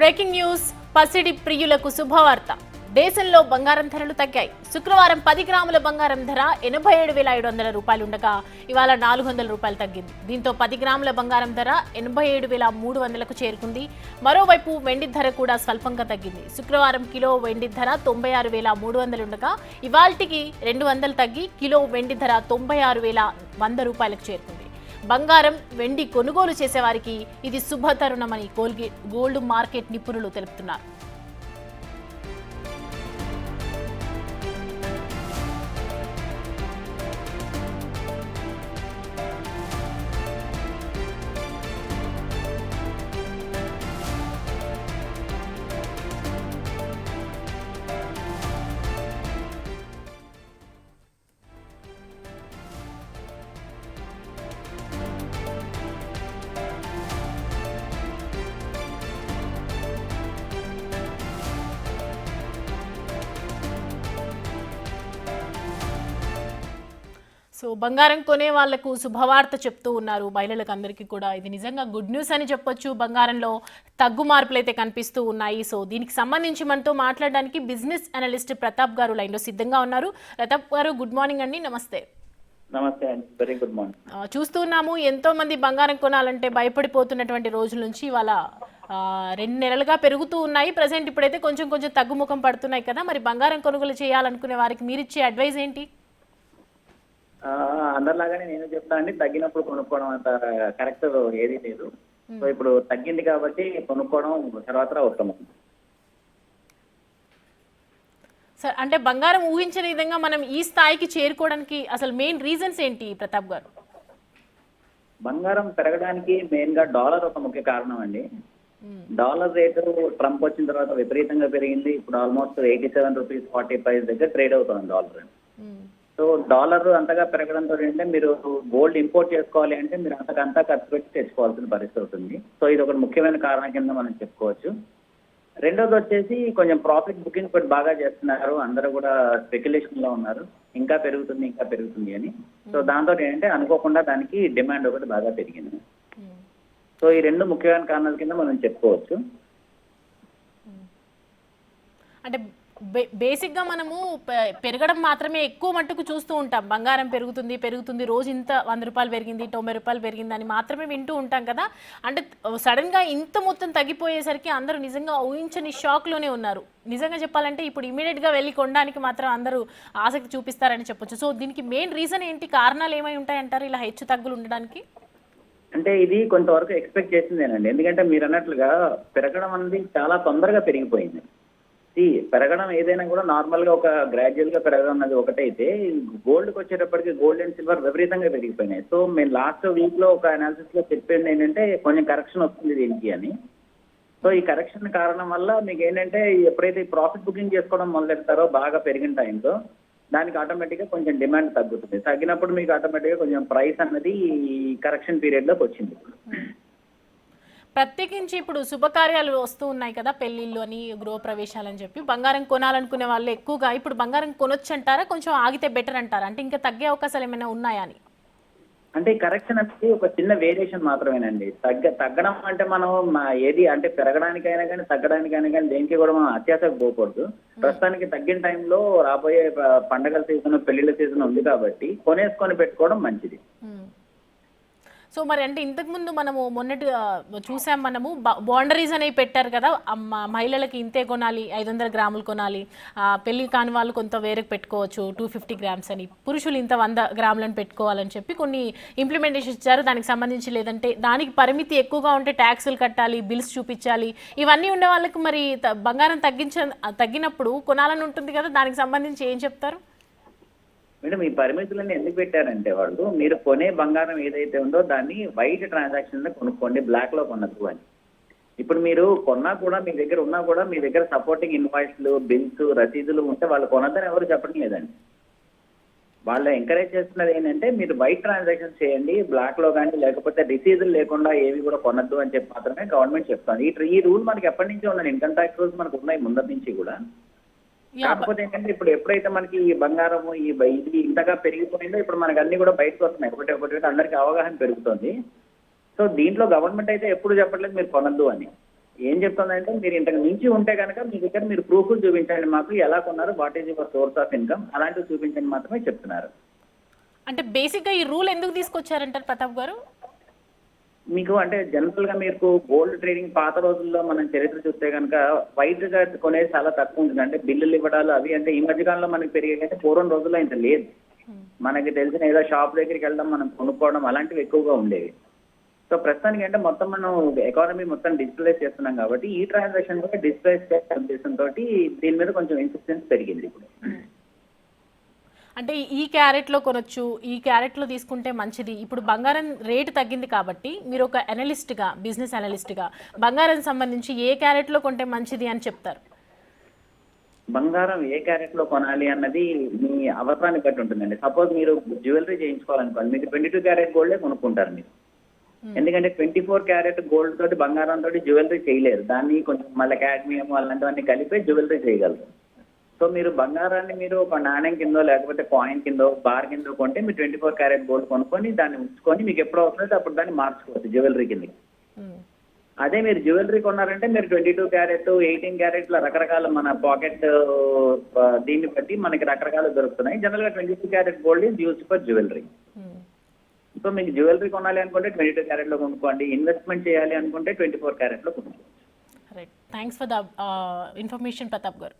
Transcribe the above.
Breaking news పసిడి ప్రియులకు శుభవార్త. దేశంలో బంగారం ధరలు తగ్గాయి. శుక్రవారం 10 గ్రాముల బంగారం ధర 87,500 రూపాయలు ఉండగా ఇవాళ 400 రూపాయలు తగ్గింది. దీంతో 10 గ్రాముల బంగారం ధర 87,300కు చేరుకుంది. మరోవైపు వెండి ధర కూడా స్వల్పంగా తగ్గింది. శుక్రవారం కిలో వెండి ధర 96,300 ఉండగా ఇవాల్టికి 200 తగ్గి కిలో వెండి ధర 96,100 రూపాయలకు చేరుకుంది. బంగారం వెండి కొనుగోలు చేసేవారికి ఇది శుభతరుణమని గోల్డ్ మార్కెట్ నిపుణులు తెలుపుతున్నారు. సో బంగారం కొనే వాళ్లకు శుభవార్త చెప్తూ ఉన్నారు మహిళలకు అందరికీ కూడా. ఇది నిజంగా గుడ్ న్యూస్ అని చెప్పొచ్చు. బంగారంలో తగ్గు మార్పులు అయితే కనిపిస్తూ ఉన్నాయి. సో దీనికి సంబంధించి మనతో మాట్లాడడానికి బిజినెస్ అనలిస్ట్ ప్రతాప్ గారు లైన్లో సిద్ధంగా ఉన్నారు. ప్రతాప్ గారు గుడ్ మార్నింగ్ అండి. నమస్తే. నమస్తే అండి, వెరీ గుడ్ మార్నింగ్. చూస్తున్నాము ఎంతో మంది బంగారం కొనాలంటే భయపడిపోతున్నటువంటి రోజుల నుంచి ఇవాళ 2 నెలలుగా పెరుగుతూ ఉన్నాయి. ప్రజెంట్ ఇప్పుడైతే కొంచెం కొంచెం తగ్గుముఖం పడుతున్నాయి కదా, మరి బంగారం కొనుగోలు చేయాలనుకునే వారికి మీరు ఇచ్చే అడ్వైజ్ ఏంటి? అందరిలాగానే నేను చెప్తా అండి, తగ్గినప్పుడు కొనుక్కోవడం అంత కరెక్ట్ ఏదీ లేదు. సో ఇప్పుడు తగ్గింది కాబట్టి కొనుక్కోవడం తర్వాత ఉత్తమం. సార్, అంటే బంగారం ఊహించని విధంగా మనం ఈ స్థాయికి చేరుకోవడానికి అసలు మెయిన్ రీజన్స్ ఏంటి ప్రతాప్ గారు? బంగారం పెరగడానికి మెయిన్ గా డాలర్ ఒక ముఖ్య కారణం అండి. డాలర్ రేటు ట్రంప్ వచ్చిన తర్వాత విపరీతంగా పెరిగింది. ఇప్పుడు ఆల్మోస్ట్ 87 రూపీస్ 40 పైస్ దగ్గర ట్రేడ్ అవుతుంది డాలర్. సో డాలర్ అంతగా పెరగడంతో ఏంటంటే మీరు గోల్డ్ ఇంపోర్ట్ చేసుకోవాలి అంటే మీరు అంతకంతా ఖర్చు పెట్టి తెచ్చుకోవాల్సిన పరిస్థితి అవుతుంది. సో ఇది ఒక ముఖ్యమైన కారణం కింద మనం చెప్పుకోవచ్చు. రెండోది వచ్చేసి కొంచెం ప్రాఫిట్ బుకింగ్ కూడా బాగా చేస్తున్నారు. అందరూ కూడా స్పెక్యులేషన్ లో ఉన్నారు, ఇంకా పెరుగుతుంది అని. సో దాంతో ఏంటంటే అనుకోకుండా దానికి డిమాండ్ ఒకటి బాగా పెరిగింది. సో ఈ 2 ముఖ్యమైన కారణాల కింద మనం చెప్పుకోవచ్చు. అంటే బేసిక్గా మనము పెరగడం మాత్రమే ఎక్కువ మట్టుకు చూస్తూ ఉంటాం. బంగారం పెరుగుతుంది రోజు ఇంత 100 రూపాయలు పెరిగింది, 90 రూపాయలు పెరిగింది అని మాత్రమే వింటూ ఉంటాం కదా. అంటే సడన్గా ఇంత మొత్తం తగ్గిపోయేసరికి అందరూ నిజంగా ఊహించని షాక్లోనే ఉన్నారు. నిజంగా చెప్పాలంటే ఇప్పుడు ఇమీడియట్గా వెళ్ళి కొనడానికి మాత్రం అందరూ ఆసక్తి చూపిస్తారని చెప్పొచ్చు. సో దీనికి మెయిన్ రీజన్ ఏంటి, కారణాలు ఏమై ఉంటాయంటారు ఇలా హెచ్చు తగ్గులు ఉండడానికి? అంటే ఇది కొంతవరకు ఎక్స్పెక్ట్ చేసిందేనండి. ఎందుకంటే మీరు అన్నట్లుగా పెరగడం అనేది చాలా తొందరగా పెరిగిపోయింది. పెరగడం ఏదైనా కూడా నార్మల్ గా ఒక గ్రాడ్యువల్ గా పెరగడం అన్నది ఒకటైతే, గోల్డ్కి వచ్చేటప్పటికి గోల్డ్ అండ్ సిల్వర్ విపరీతంగా పెరిగిపోయినాయి. సో మేము లాస్ట్ వీక్ లో ఒక అనాలిసిస్ లో చెప్పింది ఏంటంటే కొంచెం కరెక్షన్ వస్తుంది దీనికి అని. సో ఈ కరెక్షన్ కారణం వల్ల మీకు ఏంటంటే ఎప్పుడైతే ప్రాఫిట్ బుకింగ్ చేసుకోవడం మొదలెడతారో బాగా పెరిగిన టైంలో దానికి ఆటోమేటిక్ గా కొంచెం డిమాండ్ తగ్గుతుంది. తగ్గినప్పుడు మీకు ఆటోమేటిక్ గా కొంచెం ప్రైస్ అన్నది కరెక్షన్ పీరియడ్ లోకి వచ్చింది. ప్రత్యేకించి ఇప్పుడు శుభకార్యాలు వస్తూ ఉన్నాయి కదా, పెళ్లిళ్ళు అని, గృహప్రవేశాలు అని చెప్పి బంగారం కొనాలనుకునే వాళ్ళు ఎక్కువగా ఇప్పుడు బంగారం కొనొచ్చు అంటారా, కొంచెం ఆగితే బెటర్ అంటారా? అంటే ఇంకా తగ్గే అవకాశాలు ఏమైనా ఉన్నాయా అని? అంటే కరెక్షన్ అనేది ఒక చిన్న వేరియేషన్ మాత్రమేనండి. తగ్గడం అంటే మనం ఏది అంటే పెరగడానికైనా కానీ తగ్గడానికైనా కానీ దేనికి కూడా మనం అత్యాశకు పోకూడదు. ప్రస్తుతానికి తగ్గిన టైంలో రాబోయే పండగల సీజన్, పెళ్లిళ్ళ సీజన్ ఉంది కాబట్టి కొనేసుకొని పెట్టుకోవడం మంచిది. సో మరి అంటే ఇంతకుముందు మనము మొన్నటి చూసాం, మనము బౌండరీస్ అనేవి పెట్టారు కదా, మహిళలకి ఇంతే కొనాలి, 500 గ్రాములు కొనాలి, పెళ్లి కాని వాళ్ళు కొంత వేరే పెట్టుకోవచ్చు 250 గ్రామ్స్ అని, పురుషులు ఇంత 100 గ్రాములను పెట్టుకోవాలని చెప్పి కొన్ని ఇంప్లిమెంటేషన్ ఇచ్చారు. దానికి సంబంధించి లేదంటే దానికి పరిమితి ఎక్కువగా ఉంటే ట్యాక్సులు కట్టాలి, బిల్స్ చూపించాలి, ఇవన్నీ ఉండే వాళ్ళకి మరి బంగారం తగ్గినప్పుడు కొనాలని ఉంటుంది కదా, దానికి సంబంధించి ఏం చెప్తారు? మేడం, ఈ పరిమితులన్నీ ఎందుకు పెట్టారంటే వాళ్ళు మీరు కొనే బంగారం ఏదైతే ఉందో దాన్ని వైట్ ట్రాన్సాక్షన్ లో కొనుక్కోండి, బ్లాక్ లో కొనద్దు అని. ఇప్పుడు మీరు కొన్నా కూడా మీ దగ్గర ఉన్నా కూడా మీ దగ్గర సపోర్టింగ్ ఇన్వాయిస్లు, బిల్స్, రసీదులు ఉంటే వాళ్ళు కొనద్దని ఎవరు చెప్పడం లేదండి. వాళ్ళు ఎంకరేజ్ చేస్తున్నది ఏంటంటే మీరు వైట్ ట్రాన్సాక్షన్ చేయండి, బ్లాక్ లో కానీ లేకపోతే రసీదులు లేకుండా ఏవి కూడా కొనద్దు అని చెప్పి మాత్రమే గవర్నమెంట్ చెప్తాను. ఈ రూల్ మనకి ఎప్పటి నుంచో ఉన్నది, ఇన్కమ్ ట్యాక్స్ రూల్స్ మనకు ఉన్నాయి ముందరి నుంచి కూడా. కాకపోతే ఏంటంటే ఇప్పుడు ఎప్పుడైతే మనకి ఈ బంగారము ఇది ఇంతగా పెరిగిపోయిందో ఇప్పుడు మనకి అన్ని కూడా బయటకు వస్తున్నాయి, ఒకటి అందరికి అవగాహన పెరుగుతుంది. సో దీంట్లో గవర్నమెంట్ అయితే ఎప్పుడు చెప్పట్లేదు మీరు కొనద్దు అని. ఏం చెప్తుందంటే మీరు ఇంతకు మించి ఉంటే కనుక మీ దగ్గర మీరు ప్రూఫ్ చూపించండి, మాకు ఎలా కొన్నారు, what is your source of income, అలాంటివి చూపించండి మాత్రమే చెప్తున్నారు. అంటే బేసిక్గా ఈ రూల్ ఎందుకు తీసుకొచ్చారంటారు ప్రతాప్ గారు? మీకు అంటే జనరల్ గా మీకు గోల్డ్ ట్రేడింగ్ పాత రోజుల్లో మనం చరిత్ర చూస్తే కనుక వైట్ గా కొనేది చాలా తక్కువ ఉంటుంది. అంటే బిల్లులు ఇవ్వడాలు అవి అంటే ఈ మధ్య కాలంలో మనకి పెరిగాయంటే పూర్వం రోజుల్లో ఇంత లేదు. మనకి తెలిసిన ఏదో షాప్ దగ్గరికి వెళ్ళడం, మనం కొనుక్కోవడం అలాంటివి ఎక్కువగా ఉండేవి. సో ప్రస్తుతానికి అంటే మొత్తం మనం ఎకానమీ మొత్తం డిజిటలైజ్ చేస్తున్నాం కాబట్టి ఈ ట్రాన్సాక్షన్ కూడా డిజిటలైజ్ చేసే ఉద్దేశంతో దీని మీద కొంచెం ఇన్సిస్టెన్స్ పెరిగింది ఇప్పుడు. అంటే ఈ క్యారెట్లో కొనొచ్చు, ఈ క్యారెట్లో తీసుకుంటే మంచిది. ఇప్పుడు బంగారం రేటు తగ్గింది కాబట్టి మీరు ఒక అనలిస్ట్గా, బిజినెస్ అనలిస్ట్గా బంగారం సంబంధించి ఏ క్యారెట్లో కొంటే మంచిది అని చెప్తారు? బంగారం ఏ క్యారెట్ లో కొనాలి అన్నది మీ అవసరాన్ని బట్టి ఉంటుందండి. సపోజ్ మీరు జ్యువెలరీ చేయించుకోవాలనుకోండి, మీకు 22 క్యారెట్ గోల్డే కొనుక్కుంటారు మీరు. ఎందుకంటే 24 క్యారెట్ గోల్డ్ తోటి బంగారం తోటి జ్యువెలరీ చేయలేరు. దాన్ని కొంచెం మళ్ళీ క్యాడ్మియం అలాంటివన్నీ కలిపి జ్యువెలరీ చేయగలరు. సో మీరు బంగారాన్ని మీరు ఒక నాణ్యం కిందో లేకపోతే కాయిన్ కిందో బార్ కిందో కొంటే మీరు 24 క్యారెట్ గోల్డ్ కొనుక్కొని దాన్ని ఉంచుకొని మీకు ఎప్పుడు అవసరమైతే అప్పుడు దాన్ని మార్చుకోవచ్చు జ్యువెలరీ కిందకి. అదే మీరు జ్యువెలరీ కొన్నారంటే మీరు 22 క్యారెట్ 18 క్యారెట్ల రకరకాల మన పాకెట్ దీన్ని బట్టి మనకి రకరకాలు దొరుకుతున్నాయి. జనరల్ గా 22 carat gold is used for jewellery. So మీకు జ్యువెలరీ కొనాలి అనుకుంటే 22 క్యారెట్ లో కొనుక్కోండి, ఇన్వెస్ట్మెంట్ చేయాలి అనుకుంటే 24 క్యారెట్ లో కొనుక్కోండి. Right, thanks for the information Pratap గారు.